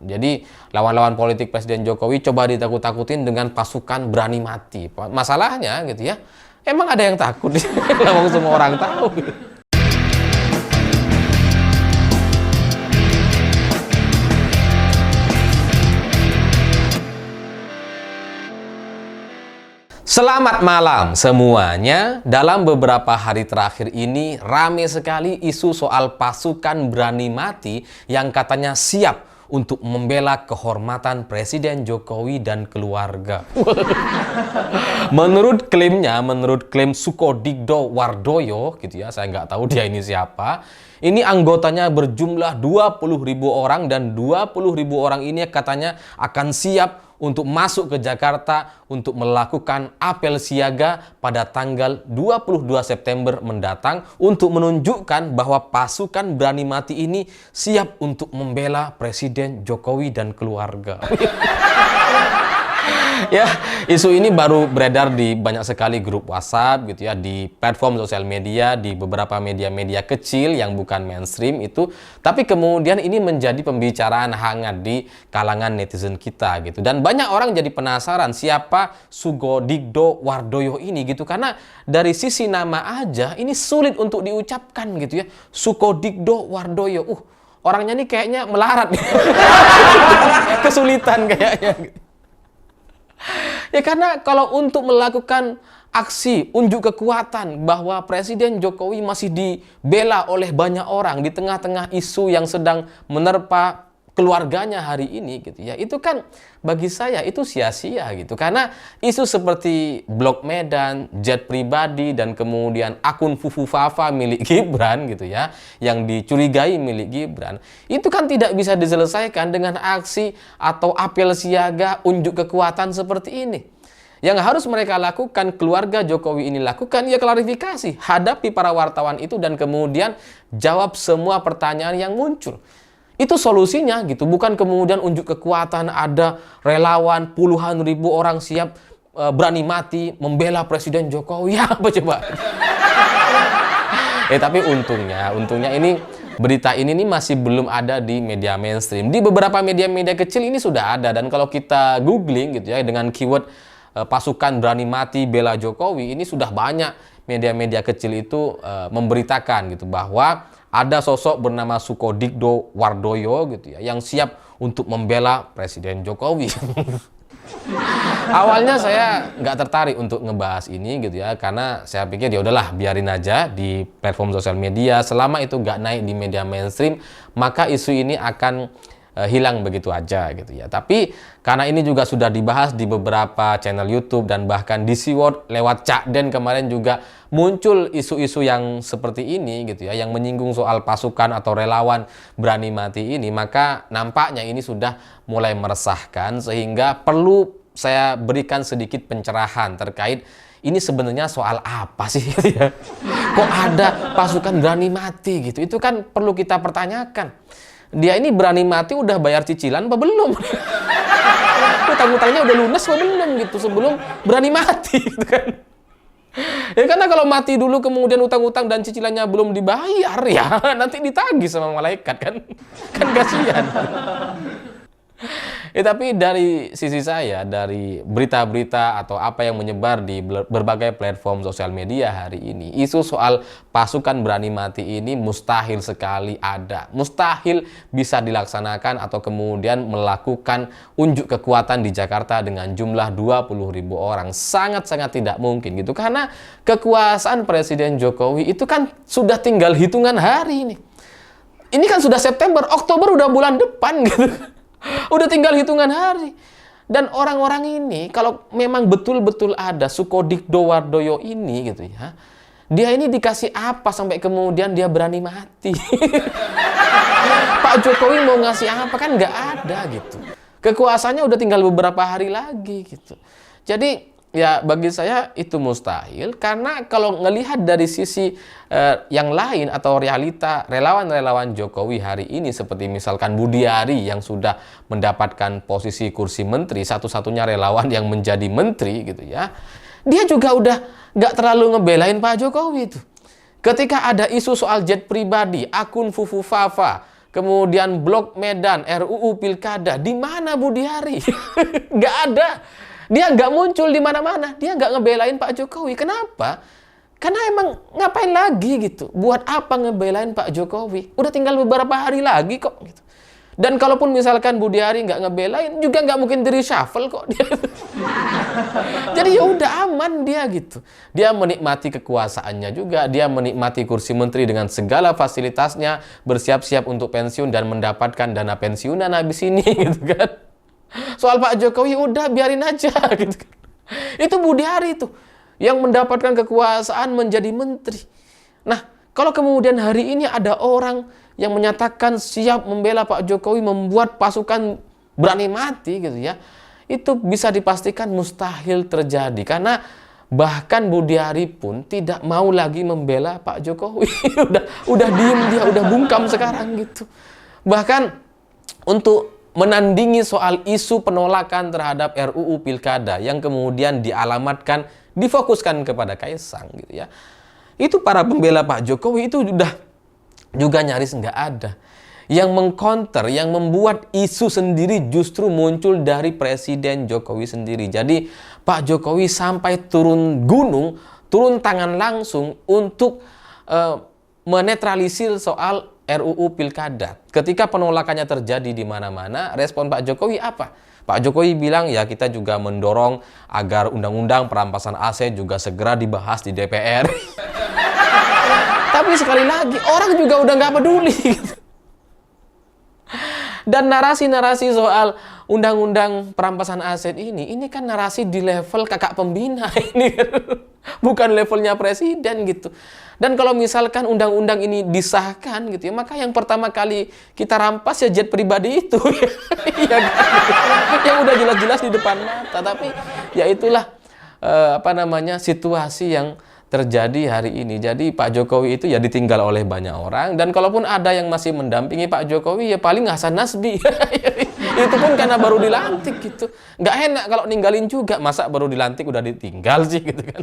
Jadi lawan-lawan politik Presiden Jokowi coba ditakut-takutin dengan pasukan berani mati. Masalahnya gitu ya, emang ada yang takut? Lawang semua orang tahu. Selamat malam semuanya. Dalam beberapa hari terakhir ini rame sekali isu soal pasukan berani mati yang katanya siap untuk membela kehormatan Presiden Jokowi dan keluarga. Menurut klaim Sukodigdo Wardoyo gitu ya, saya nggak tahu dia ini siapa. Ini anggotanya berjumlah 20.000 orang dan 20.000 orang ini katanya akan siap untuk masuk ke Jakarta untuk melakukan apel siaga pada tanggal 22 September mendatang untuk menunjukkan bahwa pasukan berani mati ini siap untuk membela Presiden Jokowi dan keluarga. Ya, isu ini baru beredar di banyak sekali grup WhatsApp gitu ya, di platform sosial media, di beberapa media-media kecil yang bukan mainstream itu, tapi kemudian ini menjadi pembicaraan hangat di kalangan netizen kita gitu. Dan banyak orang jadi penasaran siapa Sukodigdo Wardoyo ini gitu, karena dari sisi nama aja ini sulit untuk diucapkan gitu ya. Sukodigdo Wardoyo. Orangnya nih kayaknya melarat. Kesulitan kayaknya gitu. Ya karena kalau untuk melakukan aksi unjuk kekuatan bahwa Presiden Jokowi masih dibela oleh banyak orang di tengah-tengah isu yang sedang menerpa keluarganya hari ini gitu ya, itu kan bagi saya itu sia-sia gitu, karena isu seperti Blok Medan, jet pribadi, dan kemudian akun Fufu Fafa milik Gibran gitu ya, yang dicurigai milik Gibran, itu kan tidak bisa diselesaikan dengan aksi atau apel siaga unjuk kekuatan seperti ini. Yang harus mereka lakukan, keluarga Jokowi ini lakukan, ya klarifikasi, hadapi para wartawan itu dan kemudian jawab semua pertanyaan yang muncul. Itu solusinya gitu, bukan kemudian unjuk kekuatan, ada relawan puluhan ribu orang siap berani mati membela Presiden Jokowi. Apa coba? Tapi untungnya ini berita ini nih masih belum ada di media mainstream. Di beberapa media-media kecil ini sudah ada, dan kalau kita googling gitu ya dengan keyword pasukan berani mati bela Jokowi, ini sudah banyak media-media kecil itu memberitakan gitu bahwa ada sosok bernama Sukodigdo Wardoyo gitu ya, yang siap untuk membela Presiden Jokowi. Awalnya saya nggak tertarik untuk ngebahas ini gitu ya, karena saya pikir ya udahlah biarin aja di platform sosial media, selama itu nggak naik di media mainstream maka isu ini akan hilang begitu aja gitu ya. Tapi karena ini juga sudah dibahas di beberapa channel YouTube dan bahkan di SeaWorld lewat Cak Den kemarin juga muncul isu-isu yang seperti ini gitu ya, yang menyinggung soal pasukan atau relawan berani mati ini, maka nampaknya ini sudah mulai meresahkan sehingga perlu saya berikan sedikit pencerahan terkait ini sebenarnya soal apa sih gitu ya. Kok ada pasukan berani mati gitu? Itu kan perlu kita pertanyakan. Dia ini berani mati udah bayar cicilan apa belum? Utang-utangnya udah lunas apa belum gitu sebelum berani mati gitu kan. Ya karena kalau mati dulu kemudian utang-utang dan cicilannya belum dibayar ya nanti ditagih sama malaikat kan. Kan kasihan. Tapi dari sisi saya, dari berita-berita atau apa yang menyebar di berbagai platform sosial media hari ini, isu soal pasukan berani mati ini mustahil sekali ada. Mustahil bisa dilaksanakan atau kemudian melakukan unjuk kekuatan di Jakarta dengan jumlah 20.000 orang. Sangat-sangat tidak mungkin gitu. Karena kekuasaan Presiden Jokowi itu kan sudah tinggal hitungan hari ini. Ini kan sudah September, Oktober udah bulan depan gitu. Udah tinggal hitungan hari. Dan orang-orang ini kalau memang betul-betul ada Sukodigdo Wardoyo ini gitu ya, dia ini dikasih apa sampai kemudian dia berani mati? Pak Jokowi mau ngasih apa kan nggak ada gitu. Kekuasaannya udah tinggal beberapa hari lagi gitu. Jadi ya bagi saya itu mustahil, karena kalau ngelihat dari sisi yang lain atau realita relawan-relawan Jokowi hari ini seperti misalkan Budiari yang sudah mendapatkan posisi kursi menteri, satu-satunya relawan yang menjadi menteri gitu ya, dia juga udah nggak terlalu ngebelain Pak Jokowi itu. Ketika ada isu soal jet pribadi, akun Fufu Fafa, Kemudian Blok Medan, RUU Pilkada, di mana Budi Ari? Nggak ada. Dia nggak muncul di mana-mana. Dia nggak ngebelain Pak Jokowi. Kenapa? Karena emang ngapain lagi gitu? Buat apa ngebelain Pak Jokowi? Udah tinggal beberapa hari lagi kok. Gitu. Dan kalaupun misalkan Budi Ari nggak ngebelain, juga nggak mungkin di reshuffle kok dia. Jadi ya udah aman dia gitu. Dia menikmati kekuasaannya juga, dia menikmati kursi menteri dengan segala fasilitasnya, bersiap-siap untuk pensiun dan mendapatkan dana pensiunan habis ini gitu kan. Soal Pak Jokowi udah biarin aja gitu kan. Itu Budi Ari tuh yang mendapatkan kekuasaan menjadi menteri. Nah, kalau kemudian hari ini ada orang yang menyatakan siap membela Pak Jokowi, membuat pasukan berani mati gitu ya, itu bisa dipastikan mustahil terjadi. Karena bahkan Budi Ari pun tidak mau lagi membela Pak Jokowi. udah diem dia, udah bungkam sekarang gitu. Bahkan untuk menandingi soal isu penolakan terhadap RUU Pilkada yang kemudian dialamatkan, difokuskan kepada Kaisang gitu ya. Itu para pembela Pak Jokowi itu udah juga nyaris nggak ada. Yang mengcounter, yang membuat isu sendiri justru muncul dari Presiden Jokowi sendiri. Jadi Pak Jokowi sampai turun gunung, turun tangan langsung untuk menetralisir soal RUU Pilkada. Ketika penolakannya terjadi di mana-mana, respon Pak Jokowi apa? Pak Jokowi bilang, ya kita juga mendorong agar undang-undang perampasan aset juga segera dibahas di DPR. Tapi sekali lagi, orang juga udah nggak peduli. Dan narasi-narasi soal undang-undang perampasan aset ini kan narasi di level kakak pembina ini, bukan levelnya presiden gitu. Dan kalau misalkan undang-undang ini disahkan gitu ya, maka yang pertama kali kita rampas ya jet pribadi itu, ya kan? Yang udah jelas-jelas di depan mata. Tapi ya itulah situasi yang terjadi hari ini. Jadi Pak Jokowi itu ya ditinggal oleh banyak orang, dan kalaupun ada yang masih mendampingi Pak Jokowi ya paling Hasan Nasbi. Itu pun karena baru dilantik gitu. Nggak enak kalau ninggalin juga, masa baru dilantik udah ditinggal sih gitu kan.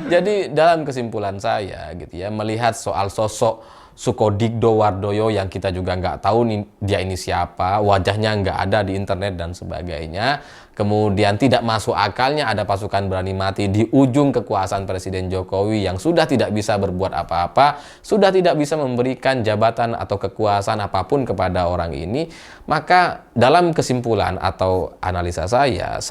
Jadi dalam kesimpulan saya gitu ya, melihat soal sosok Sukodigdo Wardoyo yang kita juga nggak tahu dia ini siapa, wajahnya nggak ada di internet dan sebagainya. Kemudian tidak masuk akalnya ada pasukan berani mati di ujung kekuasaan Presiden Jokowi yang sudah tidak bisa berbuat apa-apa, sudah tidak bisa memberikan jabatan atau kekuasaan apapun kepada orang ini. Maka dalam kesimpulan atau analisa saya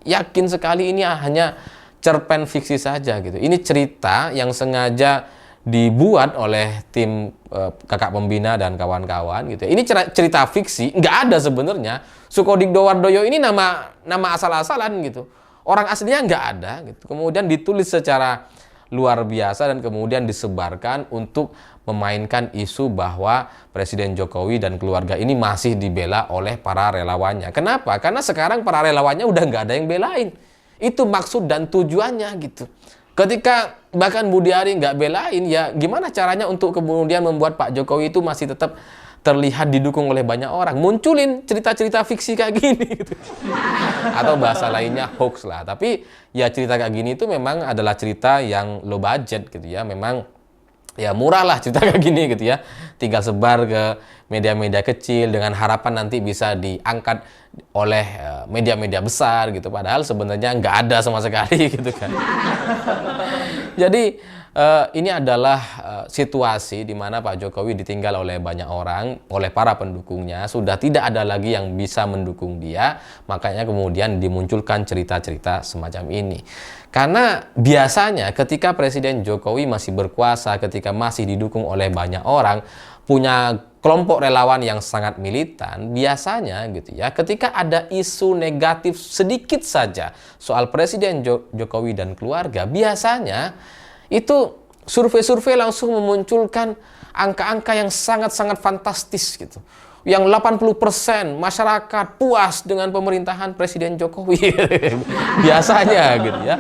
yakin sekali ini hanya cerpen fiksi saja gitu. Ini cerita yang sengaja dibuat oleh tim kakak pembina dan kawan-kawan gitu. Ini cerita fiksi, nggak ada sebenarnya. Sukodigdo Wardoyo ini nama asal-asalan gitu. Orang aslinya nggak ada gitu. Kemudian ditulis secara luar biasa dan kemudian disebarkan untuk memainkan isu bahwa Presiden Jokowi dan keluarga ini masih dibela oleh para relawannya. Kenapa? Karena sekarang para relawannya udah nggak ada yang belain. Itu maksud dan tujuannya gitu. Ketika bahkan Budi Ari nggak belain, ya gimana caranya untuk kemudian membuat Pak Jokowi itu masih tetap terlihat didukung oleh banyak orang. Munculin cerita-cerita fiksi kayak gini gitu. Atau bahasa lainnya hoax lah. Tapi ya cerita kayak gini itu memang adalah cerita yang low budget gitu ya. Memang ya murah lah cerita kayak gini gitu ya. Tinggal sebar ke media-media kecil dengan harapan nanti bisa diangkat oleh media-media besar gitu. Padahal sebenarnya nggak ada sama sekali gitu kan. Jadi ini adalah situasi di mana Pak Jokowi ditinggal oleh banyak orang, oleh para pendukungnya. Sudah tidak ada lagi yang bisa mendukung dia. Makanya kemudian dimunculkan cerita-cerita semacam ini. Karena biasanya ketika Presiden Jokowi masih berkuasa, ketika masih didukung oleh banyak orang, punya kelompok relawan yang sangat militan, biasanya gitu ya, ketika ada isu negatif sedikit saja soal Presiden Jokowi dan keluarga, biasanya itu survei-survei langsung memunculkan angka-angka yang sangat-sangat fantastis gitu. Yang 80% masyarakat puas dengan pemerintahan Presiden Jokowi. Biasanya gitu ya.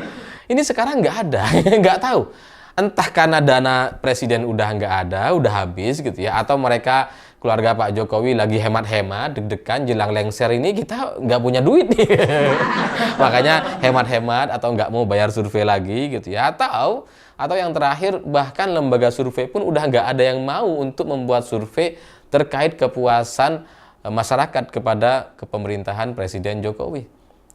Ini sekarang nggak ada, nggak tahu. Entah karena dana presiden udah nggak ada, udah habis gitu ya, atau mereka keluarga Pak Jokowi lagi hemat-hemat, deg-degan jelang lengser ini kita nggak punya duit nih. Makanya hemat-hemat atau nggak mau bayar survei lagi gitu ya. Atau yang terakhir bahkan lembaga survei pun udah nggak ada yang mau untuk membuat survei terkait kepuasan masyarakat kepada kepemerintahan Presiden Jokowi.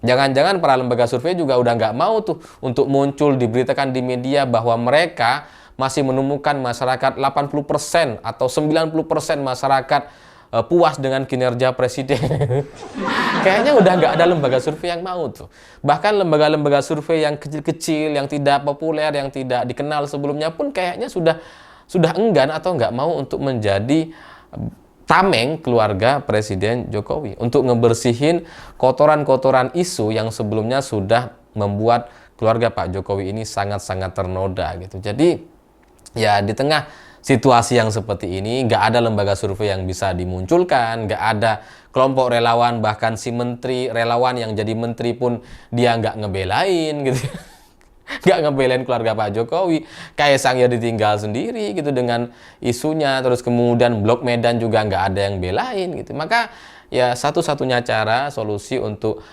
Jangan-jangan para lembaga survei juga udah nggak mau tuh untuk muncul diberitakan di media bahwa mereka masih menemukan masyarakat 80% atau 90% masyarakat puas dengan kinerja presiden. Kayaknya udah nggak ada lembaga survei yang mau tuh. Bahkan lembaga-lembaga survei yang kecil-kecil, yang tidak populer, yang tidak dikenal sebelumnya pun kayaknya sudah enggan atau nggak mau untuk menjadi tameng keluarga Presiden Jokowi. Untuk ngebersihin kotoran-kotoran isu yang sebelumnya sudah membuat keluarga Pak Jokowi ini sangat-sangat ternoda gitu. Jadi ya di tengah situasi yang seperti ini, nggak ada lembaga survei yang bisa dimunculkan, nggak ada kelompok relawan, bahkan si menteri relawan yang jadi menteri pun dia nggak ngebelain gitu. Nggak ngebelain keluarga Pak Jokowi. Kaisang ya ditinggal sendiri gitu dengan isunya, terus kemudian Blok Medan juga nggak ada yang belain gitu. Maka ya satu-satunya cara solusi untuk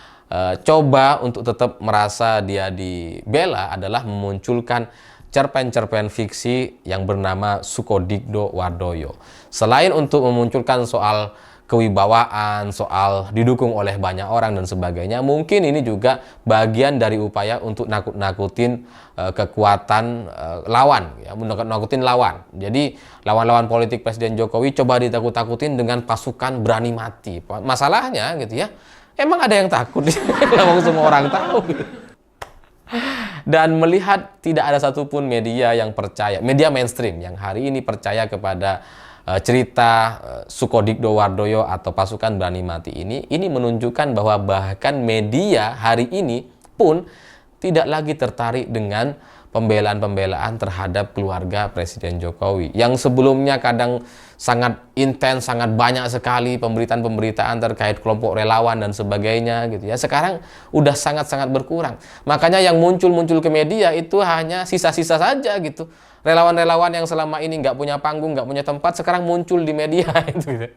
coba untuk tetap merasa dia dibela adalah memunculkan cerpen-cerpen fiksi yang bernama Sukodikdo Wardoyo. Selain untuk memunculkan soal kewibawaan, soal didukung oleh banyak orang dan sebagainya, mungkin ini juga bagian dari upaya untuk nakut-nakutin kekuatan lawan, ya, nakut-nakutin lawan. Jadi lawan-lawan politik Presiden Jokowi coba ditakut-takutin dengan pasukan berani mati. Masalahnya gitu ya, emang ada yang takut? Lawang semua orang tahu. Dan melihat tidak ada satupun media yang percaya, media mainstream yang hari ini percaya kepada cerita Sukodikdo Wardoyo atau pasukan berani mati ini menunjukkan bahwa bahkan media hari ini pun tidak lagi tertarik dengan pembelaan-pembelaan terhadap keluarga Presiden Jokowi. Yang sebelumnya kadang sangat intens, sangat banyak sekali pemberitaan-pemberitaan terkait kelompok relawan dan sebagainya gitu ya. Sekarang udah sangat-sangat berkurang. Makanya yang muncul-muncul ke media itu hanya sisa-sisa saja gitu. Relawan-relawan yang selama ini nggak punya panggung, nggak punya tempat, sekarang muncul di media gitu.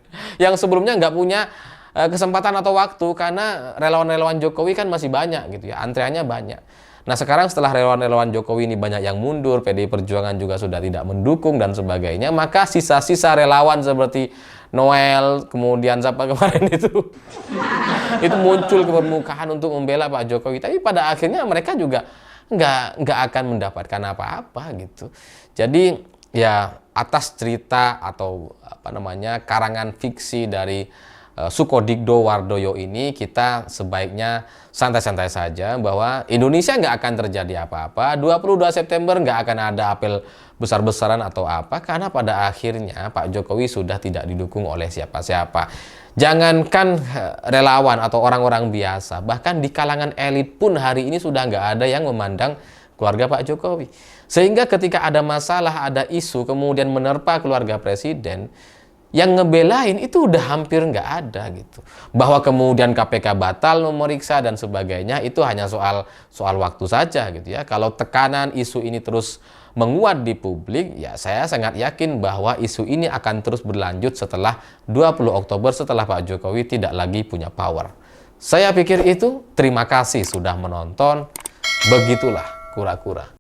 Yang sebelumnya nggak punya kesempatan atau waktu karena relawan-relawan Jokowi kan masih banyak gitu ya, antreannya banyak. Nah sekarang setelah relawan-relawan Jokowi ini banyak yang mundur, PDI Perjuangan juga sudah tidak mendukung dan sebagainya, maka sisa-sisa relawan seperti Noel, kemudian siapa kemarin itu muncul ke permukaan untuk membela Pak Jokowi. Tapi pada akhirnya mereka juga nggak akan mendapatkan apa-apa gitu. Jadi ya atas cerita atau karangan fiksi dari Sukodikdo Wardoyo ini kita sebaiknya santai-santai saja bahwa Indonesia nggak akan terjadi apa-apa. 22 September nggak akan ada apel besar-besaran atau apa, karena pada akhirnya Pak Jokowi sudah tidak didukung oleh siapa-siapa. Jangankan relawan atau orang-orang biasa, bahkan di kalangan elit pun hari ini sudah nggak ada yang memandang keluarga Pak Jokowi. Sehingga ketika ada masalah, ada isu, kemudian menerpa keluarga Presiden, yang ngebelain itu udah hampir nggak ada gitu. Bahwa kemudian KPK batal memeriksa dan sebagainya itu hanya soal waktu saja gitu ya. Kalau tekanan isu ini terus menguat di publik, ya saya sangat yakin bahwa isu ini akan terus berlanjut setelah 20 Oktober setelah Pak Jokowi tidak lagi punya power. Saya pikir itu. Terima kasih sudah menonton. Begitulah kura-kura.